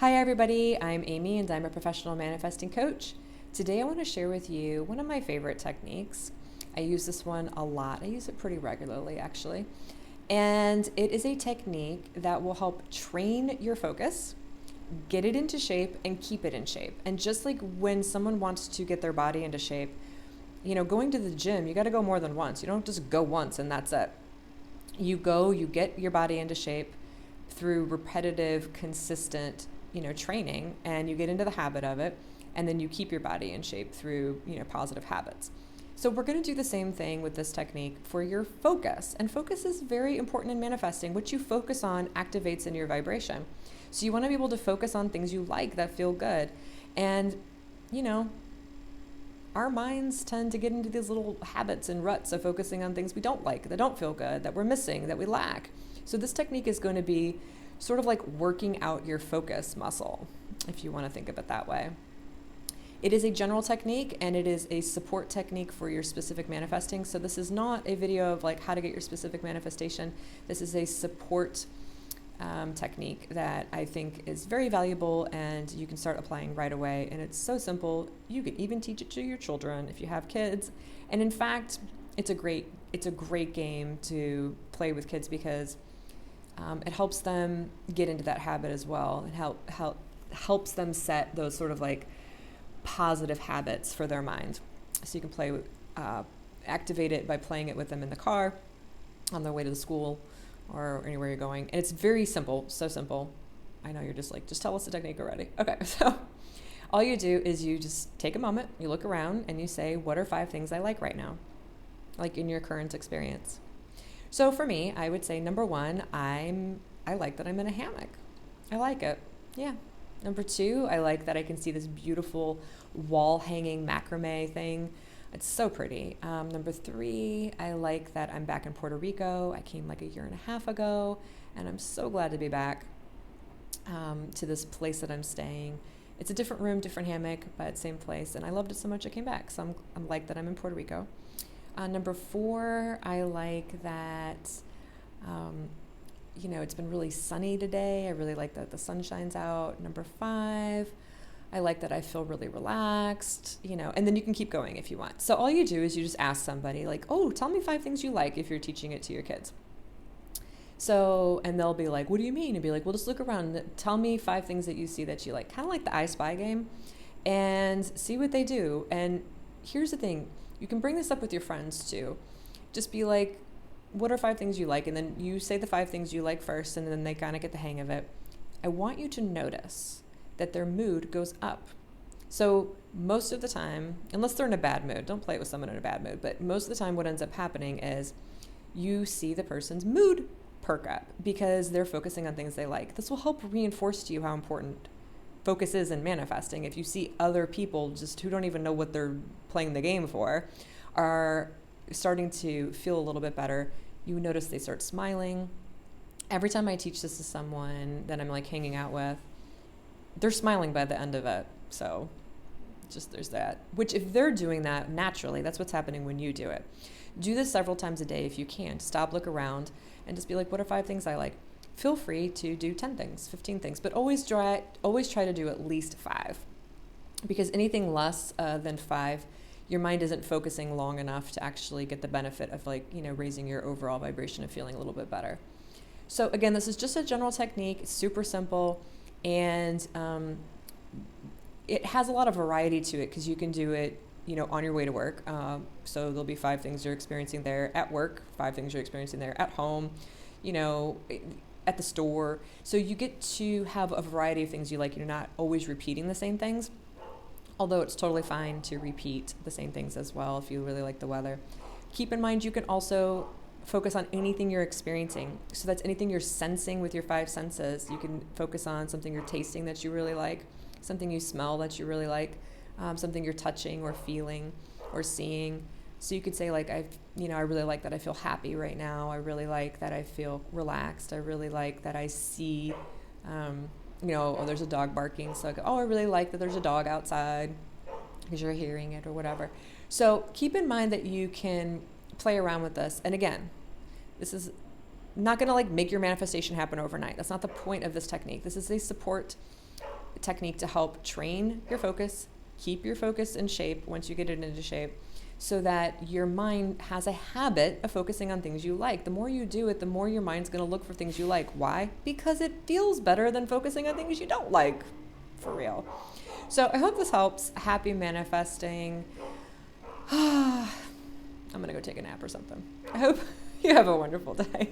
Hi, everybody. I'm Amy, and I'm a professional manifesting coach. Today, I want to share with you one of my favorite techniques. I use this one a lot. I use it pretty regularly, actually. And it is a technique that will help train your focus, get it into shape, and keep it in shape. And just like when someone wants to get their body into shape, going to the gym, you got to go more than once. You don't just go once and that's it. You go, you get your body into shape through repetitive, consistent, training, and you get into the habit of it, and then you keep your body in shape through, positive habits. So we're going to do the same thing with this technique for your focus. And focus is very important in manifesting. What you focus on activates in your vibration. So you want to be able to focus on things you like that feel good. And, our minds tend to get into these little habits and ruts of focusing on things we don't like, that don't feel good, that we're missing, that we lack. So this technique is going to be sort of like working out your focus muscle, if you want to think of it that way. It is a general technique, and it is a support technique for your specific manifesting. So this is not a video of like how to get your specific manifestation. This is a support technique that I think is very valuable, and you can start applying right away. And it's so simple. You can even teach it to your children if you have kids. And in fact, it's a great game to play with kids because it helps them get into that habit as well. It helps them set those sort of like positive habits for their mind. So you can play with, activate it by playing it with them in the car, on their way to the school, or anywhere you're going. And it's very simple, so simple. I know you're just like, just tell us the technique already. Okay, so all you do is you just take a moment, you look around, and you say, what are 5 things I like right now? Like in your current experience. So for me, I would say number 1, I like that I'm in a hammock. I like it. Yeah. Number 2, I like that I can see this beautiful wall hanging macrame thing. It's so pretty. Number 3, I like that I'm back in Puerto Rico. I came like a year and a half ago, and I'm so glad to be back to this place that I'm staying. It's a different room, different hammock, but same place, and I loved it so much I came back. So I'm like that I'm in Puerto Rico. Number 4, I like that, it's been really sunny today. I really like that the sun shines out. Number 5, I like that I feel really relaxed, and then you can keep going if you want. So all you do is you just ask somebody like, oh, tell me 5 things you like if you're teaching it to your kids. So, and they'll be like, what do you mean? And be like, well, just look around. Tell me 5 things that you see that you like, kind of like the I Spy game, and see what they do. And here's the thing. You can bring this up with your friends too. Just be like, what are 5 things you like? And then you say the 5 things you like first, and then they kind of get the hang of it. I want you to notice that their mood goes up. So most of the time, unless they're in a bad mood, don't play it with someone in a bad mood, but most of the time what ends up happening is you see the person's mood perk up because they're focusing on things they like. This will help reinforce to you how important focus is in manifesting. If you see other people just who don't even know what they're playing the game for are starting to feel a little bit better, you notice they start smiling. Every time I teach this to someone that I'm like hanging out with, they're smiling by the end of it. So just there's that. Which if they're doing that naturally, that's what's happening when you do it. Do this several times a day if you can. Stop, look around, and just be like, what are 5 things I like? Feel free to do 10 things, 15 things, but always try to do at least 5. Because anything less than 5, your mind isn't focusing long enough to actually get the benefit of raising your overall vibration and feeling a little bit better. So again, this is just a general technique. It's super simple. And it has a lot of variety to it because you can do it, on your way to work. So there'll be 5 things you're experiencing there at work, 5 things you're experiencing there at home, at the store. So you get to have a variety of things you like. You're not always repeating the same things, although it's totally fine to repeat the same things as well if you really like the weather. Keep in mind you can also focus on anything you're experiencing. So that's anything you're sensing with your 5 senses. You can focus on something you're tasting that you really like, something you smell that you really like, something you're touching or feeling or seeing. So you could say like, I really like that I feel happy right now. I really like that I feel relaxed. I really like that I see, there's a dog barking. So I go, I really like that there's a dog outside because you're hearing it or whatever. So keep in mind that you can play around with this. And again, this is not going to like make your manifestation happen overnight. That's not the point of this technique. This is a support technique to help train your focus, keep your focus in shape once you get it into shape, so that your mind has a habit of focusing on things you like. The more you do it, the more your mind's going to look for things you like. Why? Because it feels better than focusing on things you don't like, for real. So I hope this helps. Happy manifesting. I'm going to go take a nap or something. I hope you have a wonderful day.